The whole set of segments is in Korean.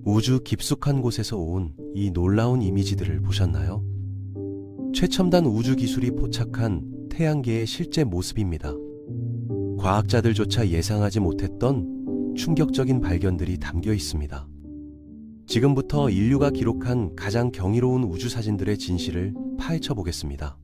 우주 깊숙한 곳에서 온 이 놀라운 이미지들을 보셨나요? 최첨단 우주 기술이 포착한 태양계의 실제 모습입니다. 과학자들조차 예상하지 못했던 충격적인 발견들이 담겨 있습니다. 지금부터 인류가 기록한 가장 경이로운 우주 사진들의 진실을 파헤쳐 보겠습니다.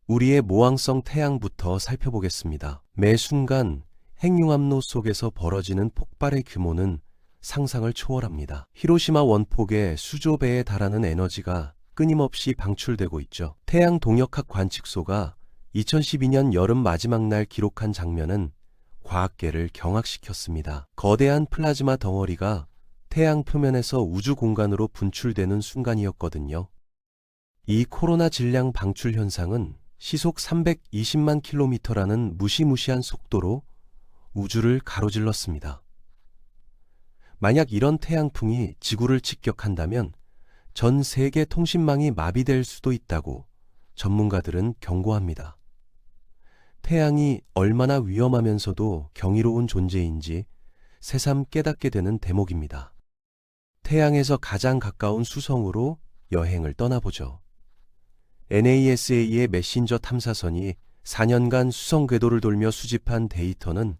우리의 모항성 태양부터 살펴보겠습니다. 매 순간 핵융합로 속에서 벌어지는 폭발의 규모는 상상을 초월합니다. 히로시마 원폭의 수조 배에 달하는 에너지가 끊임없이 방출되고 있죠. 태양 동역학 관측소가 2012년 여름 마지막 날 기록한 장면은 과학계를 경악시켰습니다. 거대한 플라즈마 덩어리가 태양 표면에서 우주 공간으로 분출되는 순간이었거든요. 이 코로나 질량 방출 현상은 시속 320만 킬로미터라는 무시무시한 속도로 우주를 가로질렀습니다. 만약 이런 태양풍이 지구를 직격한다면 전 세계 통신망이 마비될 수도 있다고 전문가들은 경고합니다. 태양이 얼마나 위험하면서도 경이로운 존재인지 새삼 깨닫게 되는 대목입니다. 태양에서 가장 가까운 수성으로 여행을 떠나보죠. NASA의 메신저 탐사선이 4년간 수성 궤도를 돌며 수집한 데이터는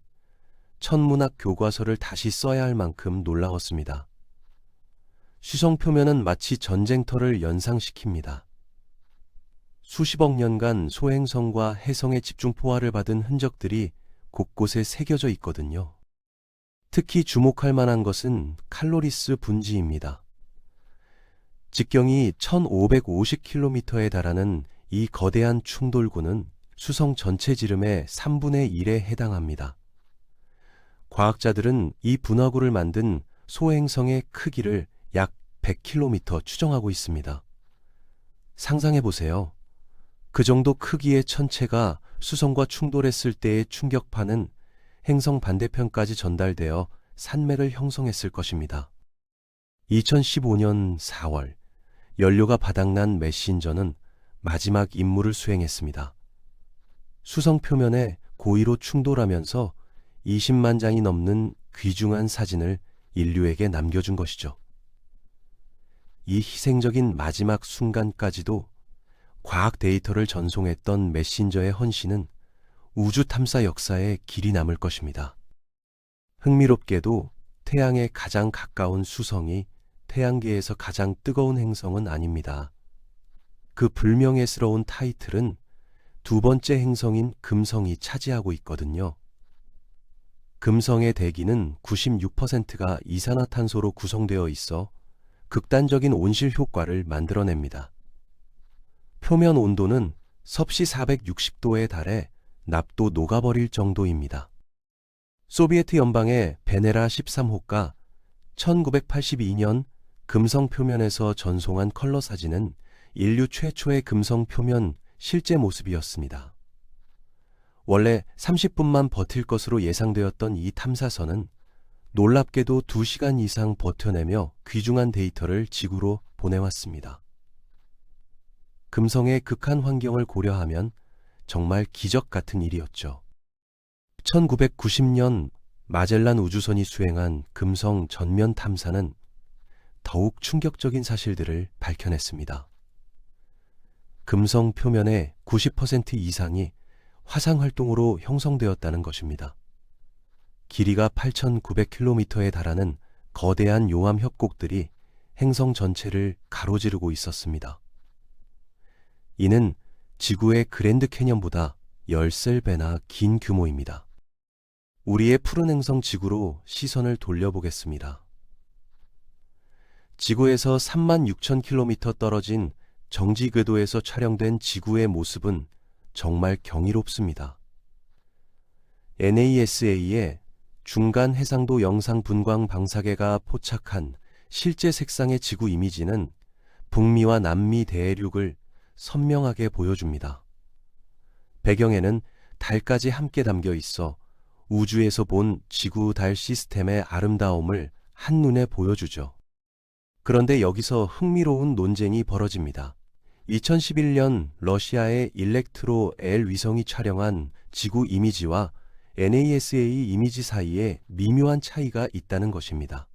천문학 교과서를 다시 써야 할 만큼 놀라웠습니다. 수성 표면은 마치 전쟁터를 연상시킵니다. 수십억 년간 소행성과 해성의 집중 포화를 받은 흔적들이 곳곳에 새겨져 있거든요. 특히 주목할 만한 것은 칼로리스 분지입니다. 직경이 1550km에 달하는 이 거대한 충돌구는 수성 전체 지름의 3분의 1에 해당합니다. 과학자들은 이 분화구를 만든 소행성의 크기를 약 100km 추정하고 있습니다. 상상해보세요. 그 정도 크기의 천체가 수성과 충돌했을 때의 충격파는 행성 반대편까지 전달되어 산맥을 형성했을 것입니다. 2015년 4월, 연료가 바닥난 메신저는 마지막 임무를 수행했습니다. 수성 표면에 고의로 충돌하면서 20만 장이 넘는 귀중한 사진을 인류에게 남겨준 것이죠. 이 희생적인 마지막 순간까지도 과학 데이터를 전송했던 메신저의 헌신은 우주 탐사 역사에 길이 남을 것입니다. 흥미롭게도 태양에 가장 가까운 수성이 태양계에서 가장 뜨거운 행성은 아닙니다. 그 불명예스러운 타이틀은 두 번째 행성인 금성이 차지하고 있거든요. 금성의 대기는 96%가 이산화탄소로 구성되어 있어 극단적인 온실 효과를 만들어냅니다. 표면 온도는 섭씨 460도에 달해 납도 녹아버릴 정도입니다. 소비에트 연방의 베네라 13호가 1982년 금성 표면에서 전송한 컬러 사진은 인류 최초의 금성 표면 실제 모습이었습니다. 원래 30분만 버틸 것으로 예상되었던 이 탐사선은 놀랍게도 2시간 이상 버텨내며 귀중한 데이터를 지구로 보내왔습니다. 금성의 극한 환경을 고려하면 정말 기적 같은 일이었죠. 1990년 마젤란 우주선이 수행한 금성 전면 탐사는 더욱 충격적인 사실들을 밝혀냈습니다. 금성 표면의 90% 이상이 화상 활동으로 형성되었다는 것입니다. 길이가 8,900km에 달하는 거대한 용암 협곡들이 행성 전체를 가로지르고 있었습니다. 이는 지구의 그랜드 캐년보다 13배나 긴 규모입니다. 우리의 푸른 행성 지구로 시선을 돌려보겠습니다. 지구에서 36,000km 떨어진 정지 궤도에서 촬영된 지구의 모습은 정말 경이롭습니다. NASA의 중간 해상도 영상 분광 방사계가 포착한 실제 색상의 지구 이미지는 북미와 남미 대륙을 선명하게 보여줍니다. 배경에는 달까지 함께 담겨 있어 우주에서 본 지구-달 시스템의 아름다움을 한눈에 보여주죠. 그런데 여기서 흥미로운 논쟁이 벌어집니다. 2011년 러시아의 일렉트로 L 위성이 촬영한 지구 이미지와 NASA 이미지 사이에 미묘한 차이가 있다는 것입니다.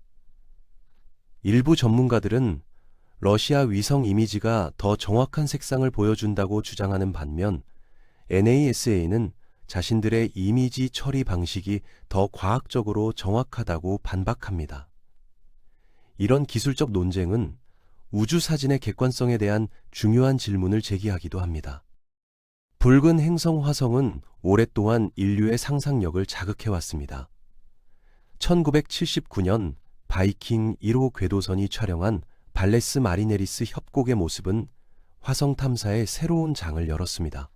일부 전문가들은 러시아 위성 이미지가 더 정확한 색상을 보여준다고 주장하는 반면 NASA는 자신들의 이미지 처리 방식이 더 과학적으로 정확하다고 반박합니다. 이런 기술적 논쟁은 우주 사진의 객관성에 대한 중요한 질문을 제기하기도 합니다. 붉은 행성 화성은 오랫동안 인류의 상상력을 자극해왔습니다. 1979년 바이킹 1호 궤도선이 촬영한 발레스 마리네리스 협곡의 모습은 화성 탐사의 새로운 장을 열었습니다.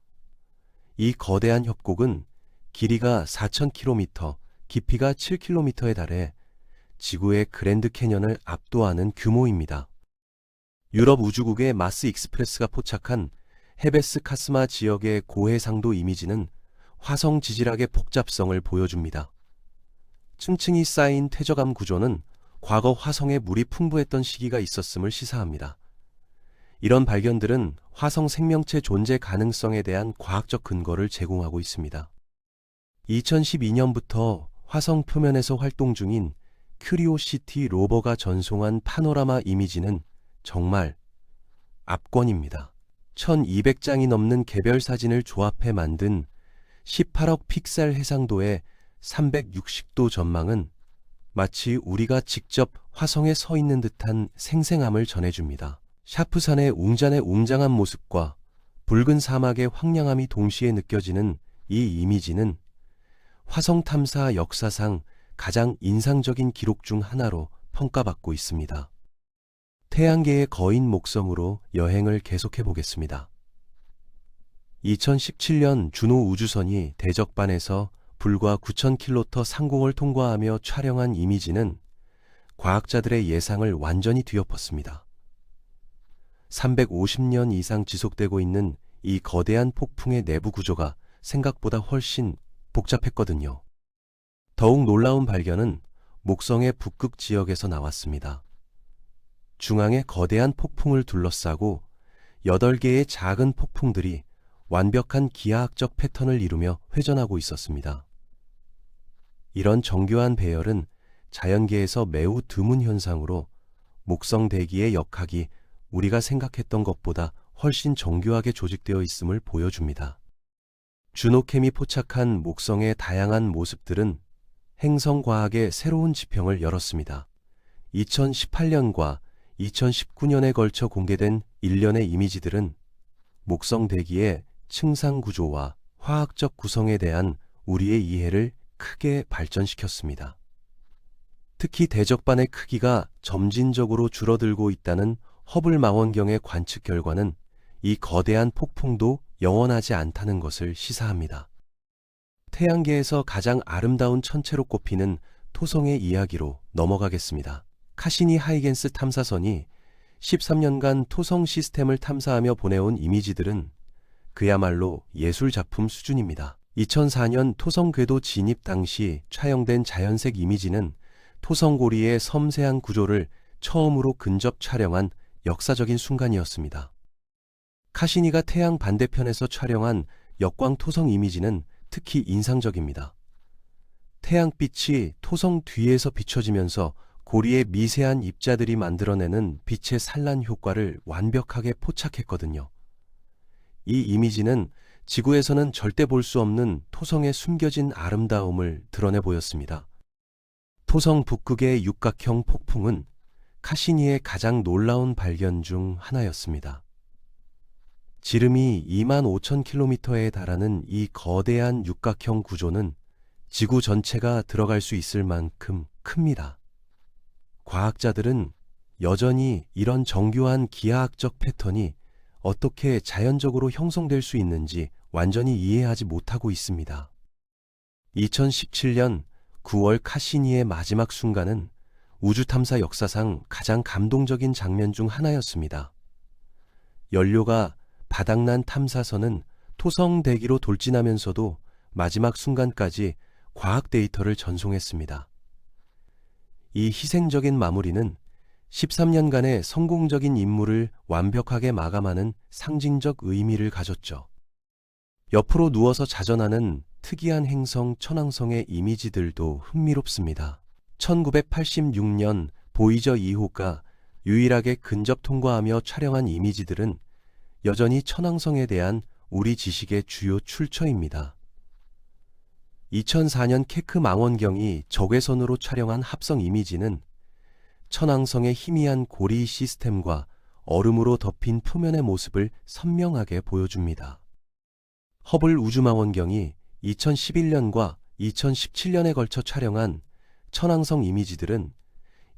이 거대한 협곡은 길이가 4,000km, 깊이가 7km에 달해 지구의 그랜드 캐년을 압도하는 규모입니다. 유럽 우주국의 마스 익스프레스가 포착한 헤베스 카스마 지역의 고해상도 이미지는 화성 지질학의 복잡성을 보여줍니다. 층층이 쌓인 퇴적암 구조는 과거 화성에 물이 풍부했던 시기가 있었음을 시사합니다. 이런 발견들은 화성 생명체 존재 가능성에 대한 과학적 근거를 제공하고 있습니다. 2012년부터 화성 표면에서 활동 중인 큐리오시티 로버가 전송한 파노라마 이미지는 정말 압권입니다. 1200장이 넘는 개별 사진을 조합해 만든 18억 픽셀 해상도의 360도 전망은 마치 우리가 직접 화성에 서 있는 듯한 생생함을 전해줍니다. 샤프산의 웅장한 모습과 붉은 사막의 황량함이 동시에 느껴지는 이 이미지는 화성 탐사 역사상 가장 인상적인 기록 중 하나로 평가받고 있습니다. 태양계의 거인 목성으로 여행을 계속해 보겠습니다. 2017년 주노 우주선이 대적반에서 불과 9,000km 상공을 통과하며 촬영한 이미지는 과학자들의 예상을 완전히 뒤엎었습니다. 350년 이상 지속되고 있는 이 거대한 폭풍의 내부 구조가 생각보다 훨씬 복잡했거든요. 더욱 놀라운 발견은 목성의 북극 지역에서 나왔습니다. 중앙에 거대한 폭풍을 둘러싸고 8개의 작은 폭풍들이 완벽한 기하학적 패턴을 이루며 회전하고 있었습니다. 이런 정교한 배열은 자연계에서 매우 드문 현상으로 목성 대기의 역학이 우리가 생각했던 것보다 훨씬 정교하게 조직되어 있음을 보여줍니다. 주노캠이 포착한 목성의 다양한 모습들은 행성과학의 새로운 지평을 열었습니다. 2018년과 2019년에 걸쳐 공개된 일련의 이미지들은 목성 대기의 층상 구조와 화학적 구성에 대한 우리의 이해를 크게 발전시켰습니다. 특히 대적반의 크기가 점진적으로 줄어들고 있다는 허블 망원경의 관측 결과는 이 거대한 폭풍도 영원하지 않다는 것을 시사합니다. 태양계에서 가장 아름다운 천체로 꼽히는 토성의 이야기로 넘어가겠습니다. 카시니 하이겐스 탐사선이 13년간 토성 시스템을 탐사하며 보내온 이미지들은 그야말로 예술작품 수준입니다. 2004년 토성 궤도 진입 당시 촬영된 자연색 이미지는 토성고리의 섬세한 구조를 처음으로 근접 촬영한 역사적인 순간이었습니다. 카시니가 태양 반대편에서 촬영한 역광 토성 이미지는 특히 인상적입니다. 태양빛이 토성 뒤에서 비춰지면서 고리의 미세한 입자들이 만들어내는 빛의 산란 효과를 완벽하게 포착했거든요. 이 이미지는 지구에서는 절대 볼 수 없는 토성의 숨겨진 아름다움을 드러내 보였습니다. 토성 북극의 육각형 폭풍은 카시니의 가장 놀라운 발견 중 하나였습니다. 지름이 25,000km에 달하는 이 거대한 육각형 구조는 지구 전체가 들어갈 수 있을 만큼 큽니다. 과학자들은 여전히 이런 정교한 기하학적 패턴이 어떻게 자연적으로 형성될 수 있는지 완전히 이해하지 못하고 있습니다. 2017년 9월 카시니의 마지막 순간은 우주탐사 역사상 가장 감동적인 장면 중 하나였습니다. 연료가 바닥난 탐사선은 토성 대기로 돌진하면서도 마지막 순간까지 과학 데이터를 전송했습니다. 이 희생적인 마무리는 13년간의 성공적인 임무를 완벽하게 마감하는 상징적 의미를 가졌죠. 옆으로 누워서 자전하는 특이한 행성 천왕성의 이미지들도 흥미롭습니다. 1986년 보이저 2호가 유일하게 근접 통과하며 촬영한 이미지들은 여전히 천왕성에 대한 우리 지식의 주요 출처입니다. 2004년 케크 망원경이 적외선으로 촬영한 합성 이미지는 천왕성의 희미한 고리 시스템과 얼음으로 덮인 표면의 모습을 선명하게 보여줍니다. 허블 우주망원경이 2011년과 2017년에 걸쳐 촬영한 천왕성 이미지들은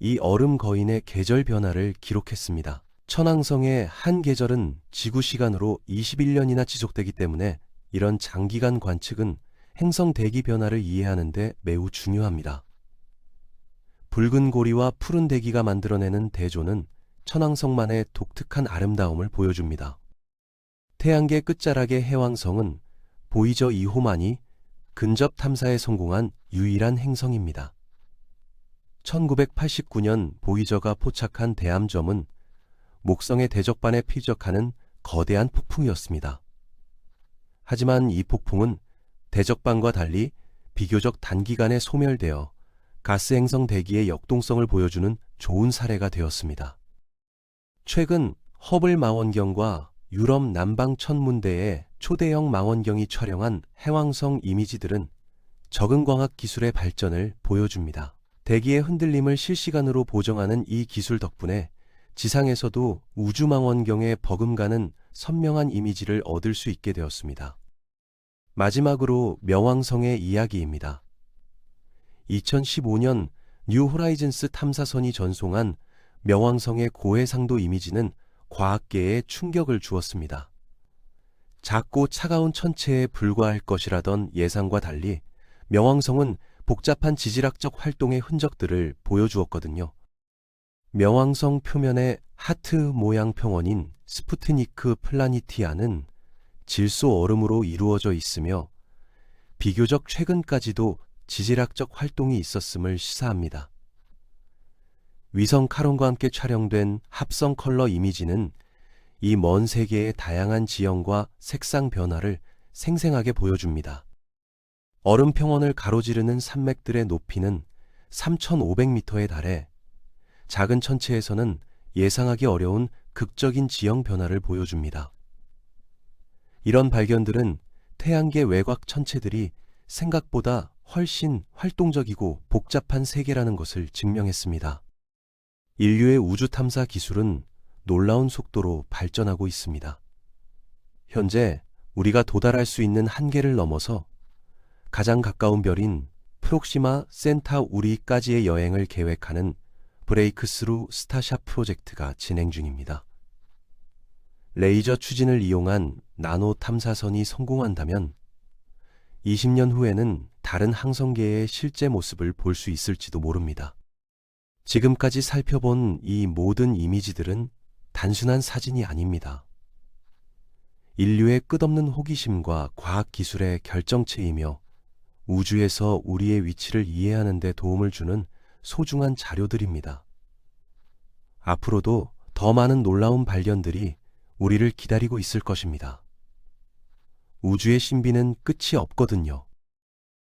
이 얼음 거인의 계절 변화를 기록했습니다. 천왕성의 한 계절은 지구 시간으로 21년이나 지속되기 때문에 이런 장기간 관측은 행성 대기 변화를 이해하는 데 매우 중요합니다. 붉은 고리와 푸른 대기가 만들어내는 대조는 천왕성만의 독특한 아름다움을 보여줍니다. 태양계 끝자락의 해왕성은 보이저 2호만이 근접 탐사에 성공한 유일한 행성입니다. 1989년 보이저가 포착한 대암점은 목성의 대적반에 피적하는 거대한 폭풍이었습니다. 하지만 이 폭풍은 대적반과 달리 비교적 단기간에 소멸되어 가스 행성 대기의 역동성을 보여주는 좋은 사례가 되었습니다. 최근 허블 망원경과 유럽 남방 천문대의 초대형 망원경이 촬영한 해왕성 이미지들은 적응 광학 기술의 발전을 보여줍니다. 대기의 흔들림을 실시간으로 보정하는 이 기술 덕분에 지상에서도 우주망원경에 버금가는 선명한 이미지를 얻을 수 있게 되었습니다. 마지막으로 명왕성의 이야기입니다. 2015년 뉴 호라이즌스 탐사선이 전송한 명왕성의 고해상도 이미지는 과학계에 충격을 주었습니다. 작고 차가운 천체에 불과할 것이라던 예상과 달리 명왕성은 복잡한 지질학적 활동의 흔적들을 보여주었거든요. 명왕성 표면의 하트 모양 평원인 스푸트니크 플라니티아는 질소 얼음으로 이루어져 있으며 비교적 최근까지도 지질학적 활동이 있었음을 시사합니다. 위성 카론과 함께 촬영된 합성 컬러 이미지는 이 먼 세계의 다양한 지형과 색상 변화를 생생하게 보여줍니다. 얼음 평원을 가로지르는 산맥들의 높이는 3,500m에 달해 작은 천체에서는 예상하기 어려운 극적인 지형 변화를 보여줍니다. 이런 발견들은 태양계 외곽 천체들이 생각보다 훨씬 활동적이고 복잡한 세계라는 것을 증명했습니다. 인류의 우주 탐사 기술은 놀라운 속도로 발전하고 있습니다. 현재 우리가 도달할 수 있는 한계를 넘어서 가장 가까운 별인 프록시마 센타우리까지의 여행을 계획하는 브레이크스루 스타샷 프로젝트가 진행 중입니다. 레이저 추진을 이용한 나노 탐사선이 성공한다면 20년 후에는 다른 항성계의 실제 모습을 볼 수 있을지도 모릅니다. 지금까지 살펴본 이 모든 이미지들은 단순한 사진이 아닙니다. 인류의 끝없는 호기심과 과학기술의 결정체이며 우주에서 우리의 위치를 이해하는 데 도움을 주는 소중한 자료들입니다. 앞으로도 더 많은 놀라운 발견들이 우리를 기다리고 있을 것입니다. 우주의 신비는 끝이 없거든요.